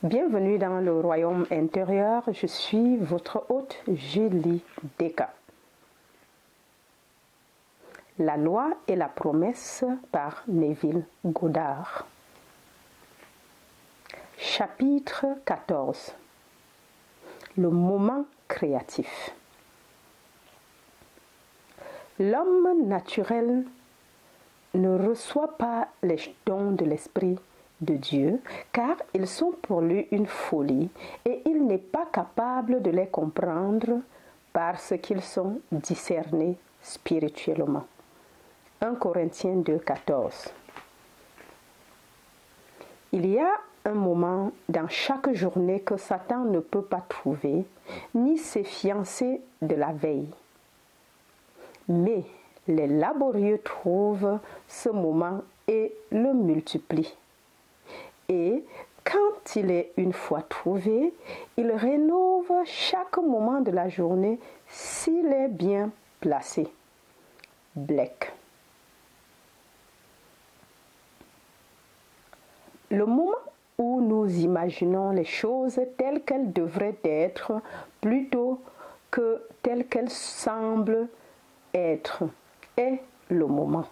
Bienvenue dans le royaume intérieur, je suis votre hôte Julie Deka. La loi et la promesse par Neville Goddard. Chapitre 14. Le moment créatif. L'homme naturel ne reçoit pas les dons de l'Esprit de Dieu, car ils sont pour lui une folie et il n'est pas capable de les comprendre parce qu'ils sont discernés spirituellement. 1 Corinthiens 2, 14. Il y a un moment dans chaque journée que Satan ne peut pas trouver, ni ses fiancés de la veille. Mais les laborieux trouvent ce moment et le multiplient. Et quand il est une fois trouvé, il rénove chaque moment de la journée s'il est bien placé. Black. Le moment où nous imaginons les choses telles qu'elles devraient être plutôt que telles qu'elles semblent être est le moment.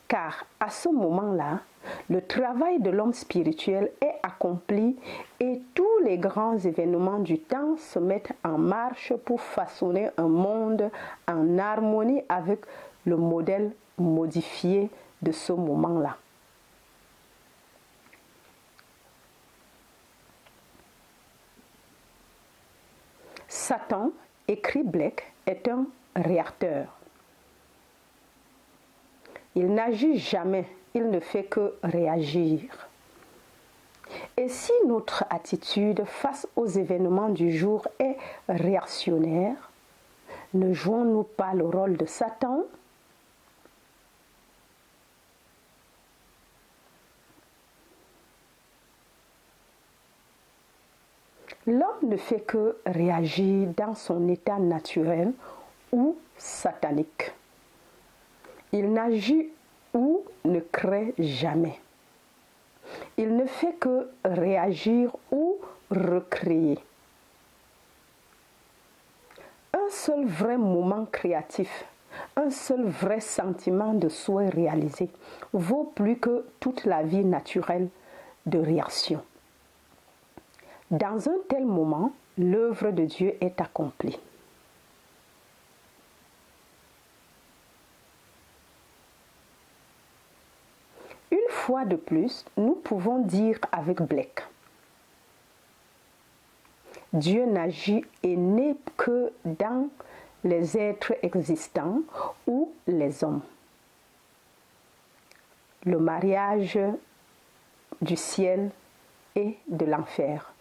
Car à ce moment-là, le travail de l'homme spirituel est accompli et tous les grands événements du temps se mettent en marche pour façonner un monde en harmonie avec le modèle modifié de ce moment-là. Satan, écrit Black, est un réacteur. Il n'agit jamais, il ne fait que réagir. Et si notre attitude face aux événements du jour est réactionnaire, ne jouons-nous pas le rôle de Satan? L'homme ne fait que réagir dans son état naturel ou satanique. Il n'agit ou ne crée jamais. Il ne fait que réagir ou recréer. Un seul vrai moment créatif, un seul vrai sentiment de souhait réalisé vaut plus que toute la vie naturelle de réaction. Dans un tel moment, l'œuvre de Dieu est accomplie. Une fois de plus, nous pouvons dire avec Black: Dieu n'agit et n'est que dans les êtres existants ou les hommes. Le mariage du ciel et de l'enfer.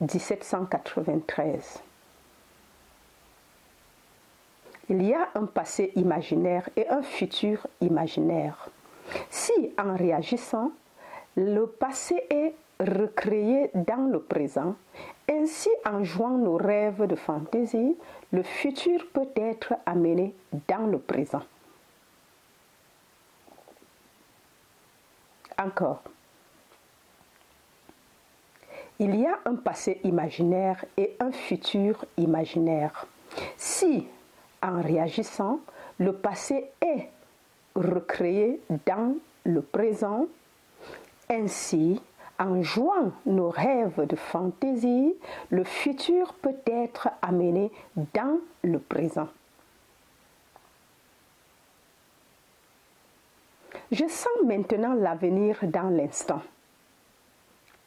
1793. Il y a un passé imaginaire et un futur imaginaire. Si, en réagissant, le passé est recréé dans le présent, ainsi en jouant nos rêves de fantaisie, le futur peut être amené dans le présent. Encore. Il y a un passé imaginaire et un futur imaginaire. Si, en réagissant, le passé est recréé dans le présent, ainsi, en jouant nos rêves de fantaisie, le futur peut être amené dans le présent. Je sens maintenant l'avenir dans l'instant.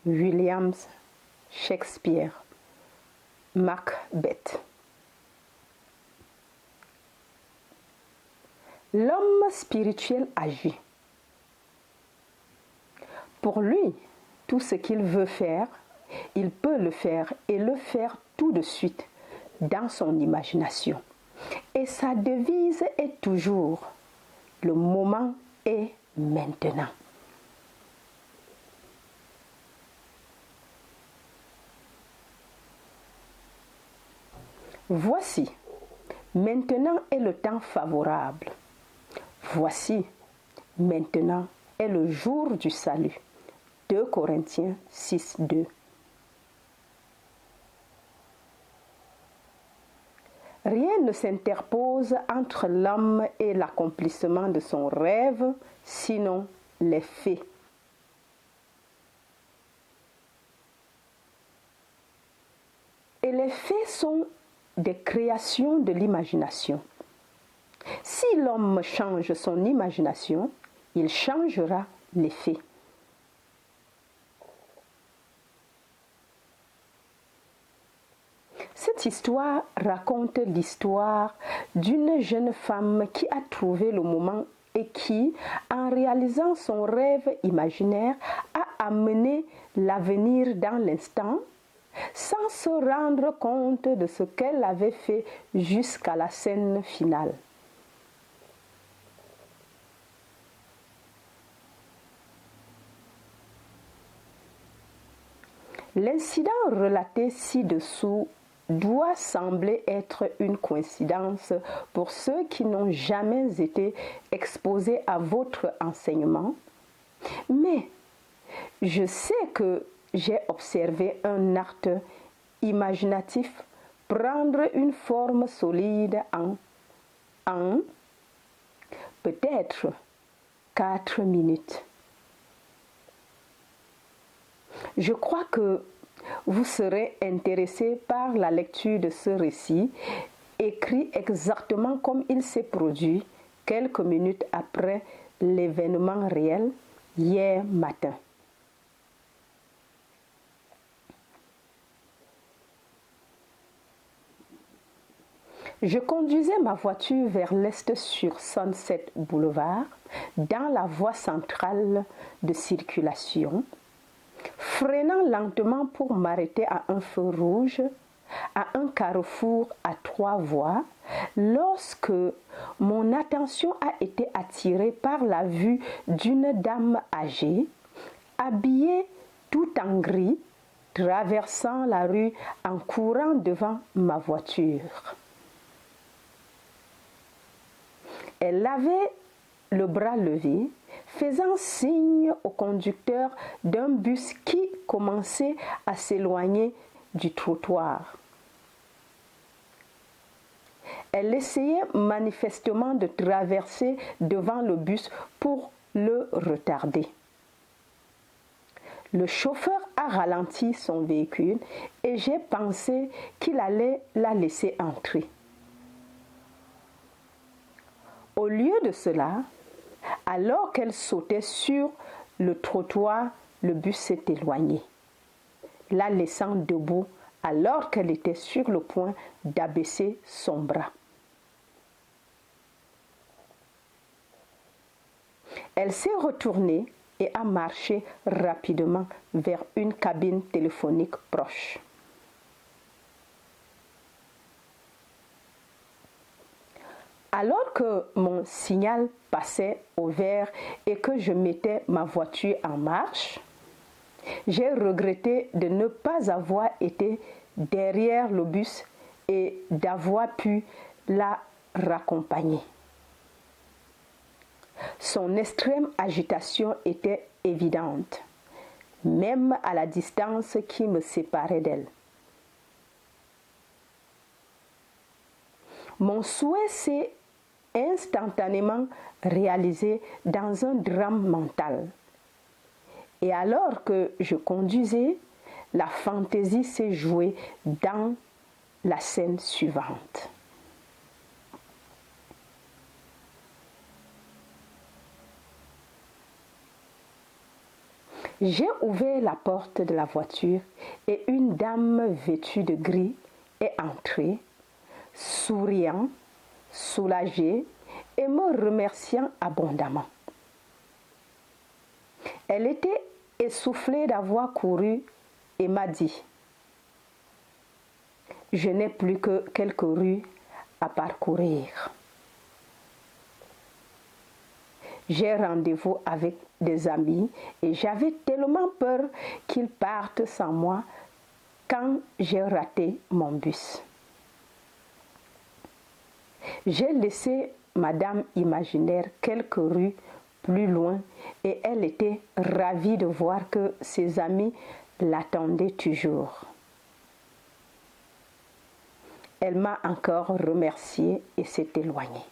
William Shakespeare, Macbeth. L'homme spirituel agit. Pour lui, tout ce qu'il veut faire, il peut le faire et le faire tout de suite dans son imagination. Et sa devise est toujours: le moment est maintenant. Voici, maintenant est le temps favorable. Voici, maintenant est le jour du salut. 2 Corinthiens 6, 2. Rien ne s'interpose entre l'homme et l'accomplissement de son rêve, sinon les faits. Et les faits sont des créations de l'imagination. Si l'homme change son imagination, il changera les faits. Cette histoire raconte l'histoire d'une jeune femme qui a trouvé le moment et qui, en réalisant son rêve imaginaire, a amené l'avenir dans l'instant sans se rendre compte de ce qu'elle avait fait jusqu'à la scène finale. L'incident relaté ci-dessous doit sembler être une coïncidence pour ceux qui n'ont jamais été exposés à votre enseignement, mais je sais que j'ai observé un acte imaginatif prendre une forme solide en peut-être 4 minutes. Je crois que vous serez intéressé par la lecture de ce récit, écrit exactement comme il s'est produit quelques minutes après l'événement réel, hier matin. Je conduisais ma voiture vers l'est sur Sunset Boulevard, dans la voie centrale de circulation, freinant lentement pour m'arrêter à un feu rouge, à un carrefour à 3 voies, lorsque mon attention a été attirée par la vue d'une dame âgée, habillée tout en gris, traversant la rue en courant devant ma voiture. Elle avait le bras levé, faisant signe au conducteur d'un bus qui commençait à s'éloigner du trottoir. Elle essayait manifestement de traverser devant le bus pour le retarder. Le chauffeur a ralenti son véhicule et j'ai pensé qu'il allait la laisser entrer. Au lieu de cela, alors qu'elle sautait sur le trottoir, le bus s'est éloigné, la laissant debout alors qu'elle était sur le point d'abaisser son bras. Elle s'est retournée et a marché rapidement vers une cabine téléphonique proche. Alors que mon signal passait au vert et que je mettais ma voiture en marche, j'ai regretté de ne pas avoir été derrière le bus et d'avoir pu la raccompagner. Son extrême agitation était évidente, même à la distance qui me séparait d'elle. Mon souhait s'est instantanément réalisé dans un drame mental. Et alors que je conduisais, la fantaisie s'est jouée dans la scène suivante. J'ai ouvert la porte de la voiture et une dame vêtue de gris est entrée, souriant, soulagée et me remerciant abondamment. Elle était essoufflée d'avoir couru et m'a dit « Je n'ai plus que quelques rues à parcourir. J'ai rendez-vous avec des amis et j'avais tellement peur qu'ils partent sans moi quand j'ai raté mon bus. J'ai laissé Madame Imaginaire quelques rues plus loin et elle était ravie de voir que ses amis l'attendaient toujours. Elle m'a encore remercié et s'est éloignée.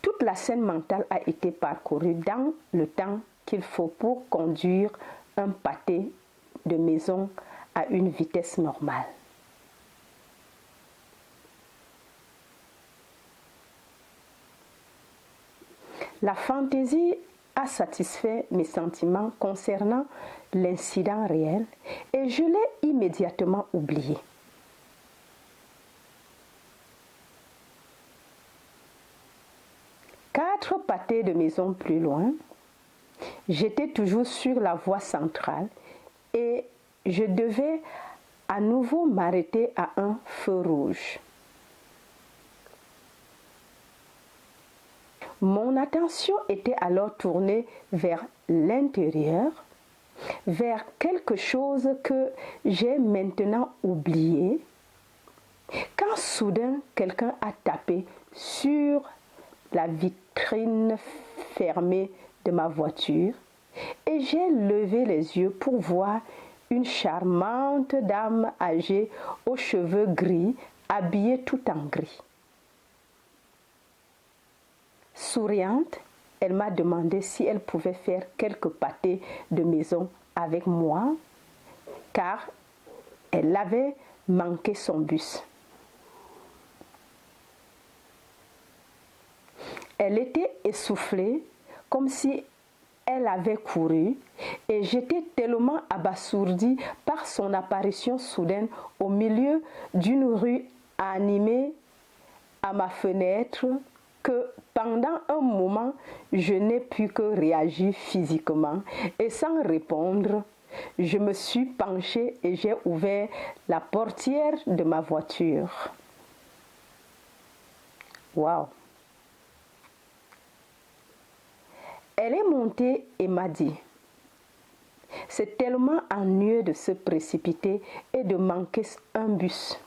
Toute la scène mentale a été parcourue dans le temps qu'il faut pour conduire un pâté de maison à une vitesse normale. La fantaisie a satisfait mes sentiments concernant l'incident réel et je l'ai immédiatement oublié. Quatre pâtés de maison plus loin, j'étais toujours sur la voie centrale et je devais à nouveau m'arrêter à un feu rouge. Mon attention était alors tournée vers l'intérieur, vers quelque chose que j'ai maintenant oublié, quand soudain quelqu'un a tapé sur la vitrine fermée de ma voiture et j'ai levé les yeux pour voir une charmante dame âgée aux cheveux gris, habillée tout en gris. Souriante, elle m'a demandé si elle pouvait faire quelques pâtés de maison avec moi, car elle avait manqué son bus. Elle était essoufflée, comme si elle avait couru, et j'étais tellement abasourdie par son apparition soudaine au milieu d'une rue animée à ma fenêtre que pendant un moment, je n'ai pu que réagir physiquement et sans répondre, je me suis penchée et j'ai ouvert la portière de ma voiture. Waouh! Elle est montée et m'a dit « C'est tellement ennuyeux de se précipiter et de manquer un bus. »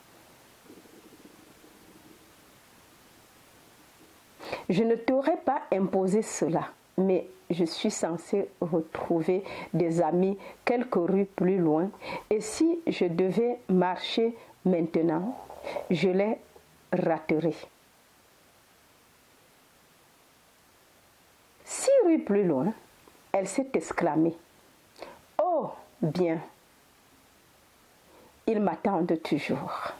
Je ne t'aurais pas imposé cela, mais je suis censée retrouver des amis quelques rues plus loin et si je devais marcher maintenant, je les raterais. 6 rues plus loin, elle s'est exclamée « Oh, bien, ils m'attendent toujours. »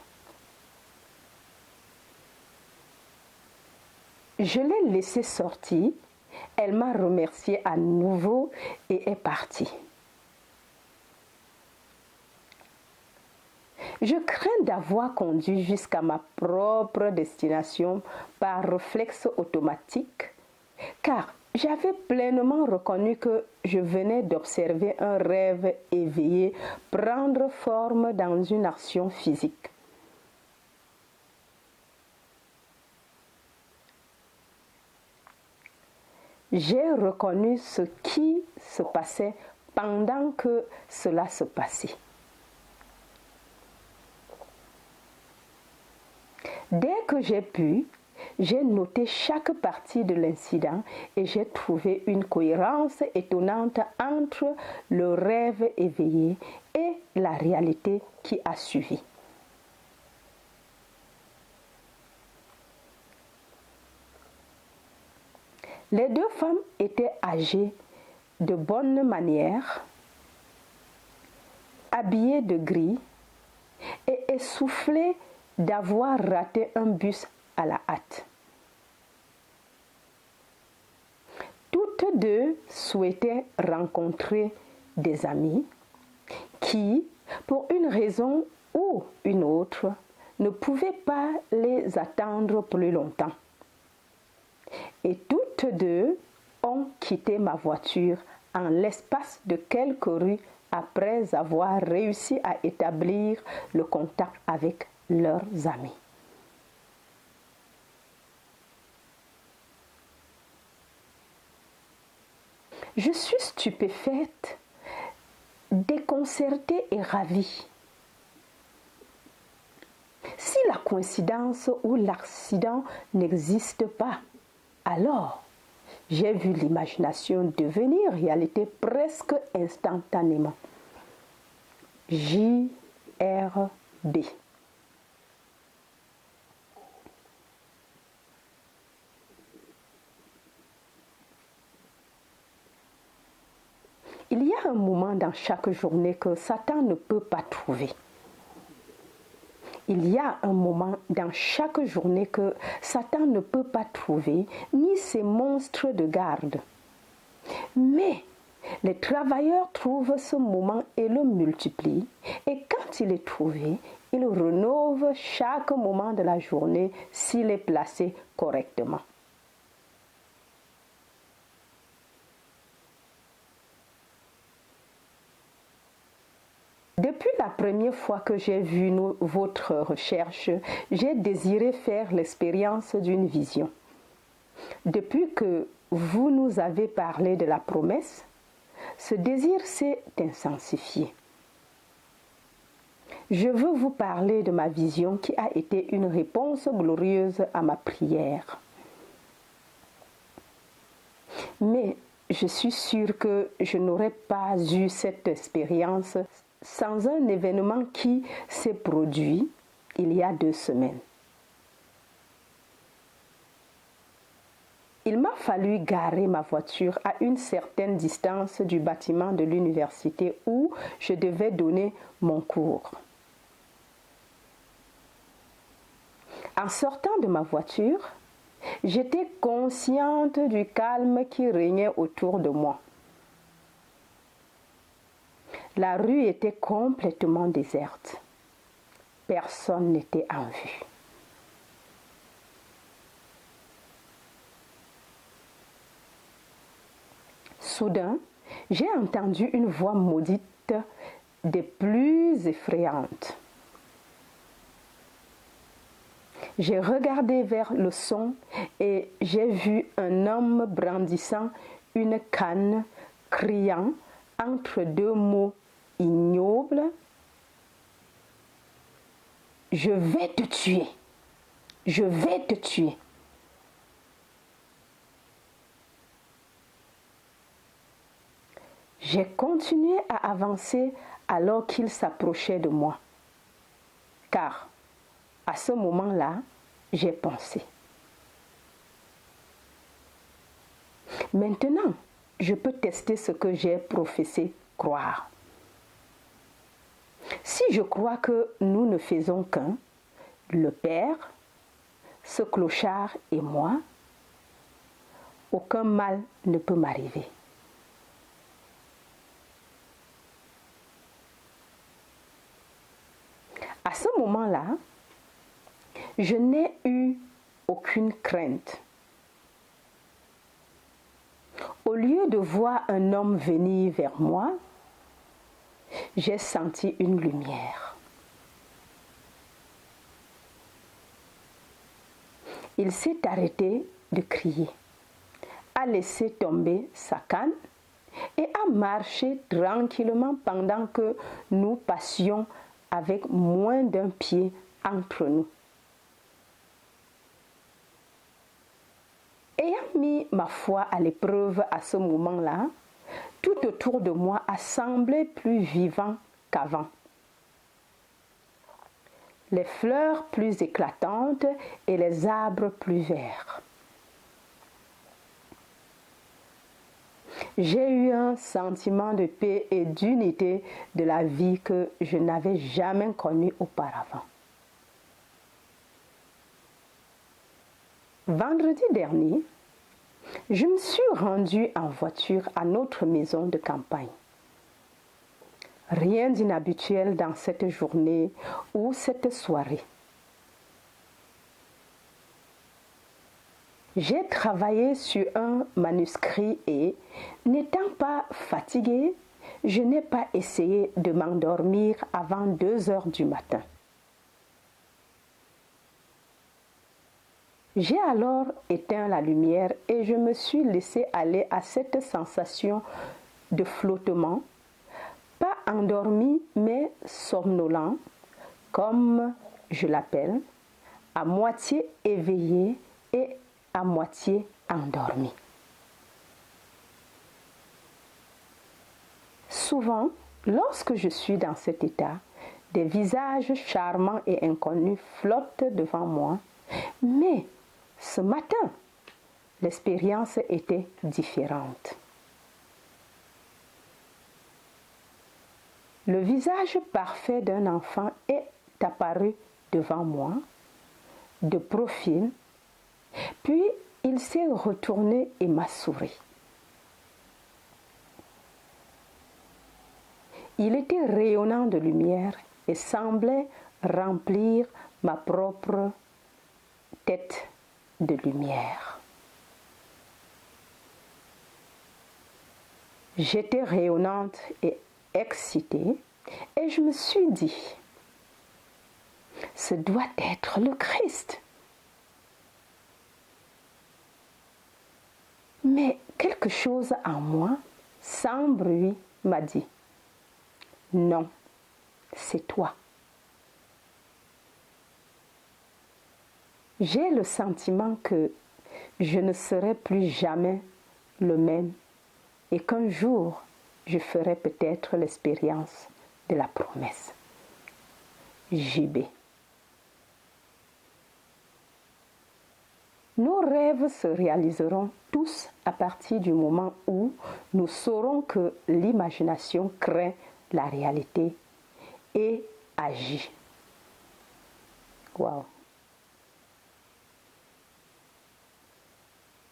Je l'ai laissée sortir, elle m'a remercié à nouveau et est partie. Je crains d'avoir conduit jusqu'à ma propre destination par réflexe automatique, car j'avais pleinement reconnu que je venais d'observer un rêve éveillé prendre forme dans une action physique. J'ai reconnu ce qui se passait pendant que cela se passait. Dès que j'ai pu, j'ai noté chaque partie de l'incident et j'ai trouvé une cohérence étonnante entre le rêve éveillé et la réalité qui a suivi. Les deux femmes étaient âgées, de bonne manière, habillées de gris et essoufflées d'avoir raté un bus à la hâte. Toutes deux souhaitaient rencontrer des amis qui, pour une raison ou une autre, ne pouvaient pas les attendre plus longtemps. Et toutes deux ont quitté ma voiture en l'espace de quelques rues après avoir réussi à établir le contact avec leurs amis. Je suis stupéfaite, déconcertée et ravie. Si la coïncidence où l'accident n'existe pas. Alors, j'ai vu l'imagination devenir réalité presque instantanément. JRB. Il y a un moment dans chaque journée que Satan ne peut pas trouver. Il y a un moment dans chaque journée que Satan ne peut pas trouver, ni ses monstres de garde. Mais les travailleurs trouvent ce moment et le multiplient. Et quand il est trouvé, il rénove chaque moment de la journée s'il est placé correctement. Depuis la première fois que j'ai vu votre recherche, j'ai désiré faire l'expérience d'une vision. Depuis que vous nous avez parlé de la promesse, ce désir s'est intensifié. Je veux vous parler de ma vision qui a été une réponse glorieuse à ma prière. Mais je suis sûre que je n'aurais pas eu cette expérience sans un événement qui s'est produit il y a 2 semaines. Il m'a fallu garer ma voiture à une certaine distance du bâtiment de l'université où je devais donner mon cours. En sortant de ma voiture, j'étais consciente du calme qui régnait autour de moi. La rue était complètement déserte. Personne n'était en vue. Soudain, j'ai entendu une voix maudite des plus effrayantes. J'ai regardé vers le son et j'ai vu un homme brandissant une canne, criant entre 2 mots ignobles: « Je vais te tuer! Je vais te tuer! » J'ai continué à avancer alors qu'il s'approchait de moi. Car, à ce moment-là, j'ai pensé: maintenant, je peux tester ce que j'ai professé croire. Si je crois que nous ne faisons qu'un, le Père, ce clochard et moi, aucun mal ne peut m'arriver. À ce moment-là, je n'ai eu aucune crainte. Au lieu de voir un homme venir vers moi, j'ai senti une lumière. Il s'est arrêté de crier, a laissé tomber sa canne et a marché tranquillement pendant que nous passions avec moins d'1 pied entre nous. Ayant mis ma foi à l'épreuve à ce moment-là, tout autour de moi a semblé plus vivant qu'avant. Les fleurs plus éclatantes et les arbres plus verts. J'ai eu un sentiment de paix et d'unité de la vie que je n'avais jamais connu auparavant. Vendredi dernier, je me suis rendue en voiture à notre maison de campagne. Rien d'inhabituel dans cette journée ou cette soirée. J'ai travaillé sur un manuscrit et, n'étant pas fatiguée, je n'ai pas essayé de m'endormir avant 2 heures du matin. J'ai alors éteint la lumière et je me suis laissée aller à cette sensation de flottement, pas endormi mais somnolent, comme je l'appelle, à moitié éveillé et à moitié endormi. Souvent, lorsque je suis dans cet état, des visages charmants et inconnus flottent devant moi, mais ce matin, l'expérience était différente. Le visage parfait d'un enfant est apparu devant moi, de profil, puis il s'est retourné et m'a souri. Il était rayonnant de lumière et semblait remplir ma propre tête de lumière. J'étais rayonnante et excitée et je me suis dit, ce doit être le Christ. Mais quelque chose en moi, sans bruit, m'a dit, non, c'est toi. J'ai le sentiment que je ne serai plus jamais le même et qu'un jour, je ferai peut-être l'expérience de la promesse. JB. Nos rêves se réaliseront tous à partir du moment où nous saurons que l'imagination crée la réalité et agit. Wow.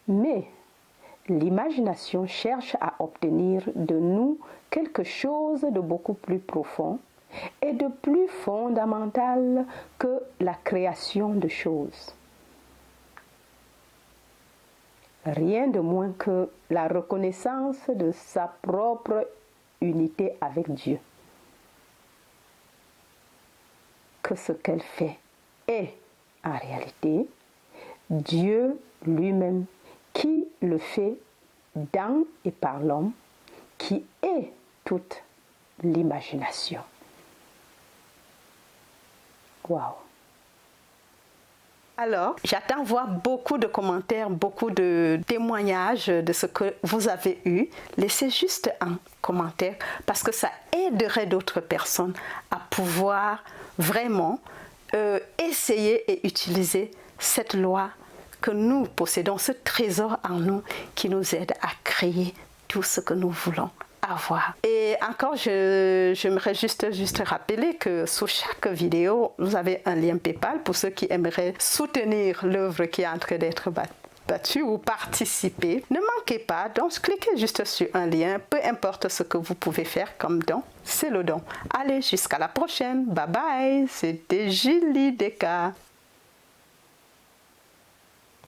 Mais l'imagination cherche à obtenir de nous quelque chose de beaucoup plus profond et de plus fondamental que la création de choses. Rien de moins que la reconnaissance de sa propre unité avec Dieu. Que ce qu'elle fait est en réalité Dieu lui-même qui le fait dans et par l'homme, qui est toute l'imagination. Waouh! Alors, j'attends voir beaucoup de commentaires, beaucoup de témoignages de ce que vous avez eu. Laissez juste un commentaire parce que ça aiderait d'autres personnes à pouvoir vraiment essayer et utiliser cette loi que nous possédons, ce trésor en nous qui nous aide à créer tout ce que nous voulons avoir. Et encore, j'aimerais juste rappeler que sous chaque vidéo, vous avez un lien PayPal pour ceux qui aimeraient soutenir l'œuvre qui est en train d'être battue ou participer. Ne manquez pas, donc cliquez juste sur un lien, peu importe ce que vous pouvez faire comme don, c'est le don. Allez, jusqu'à la prochaine. Bye bye, c'était Julie Descartes.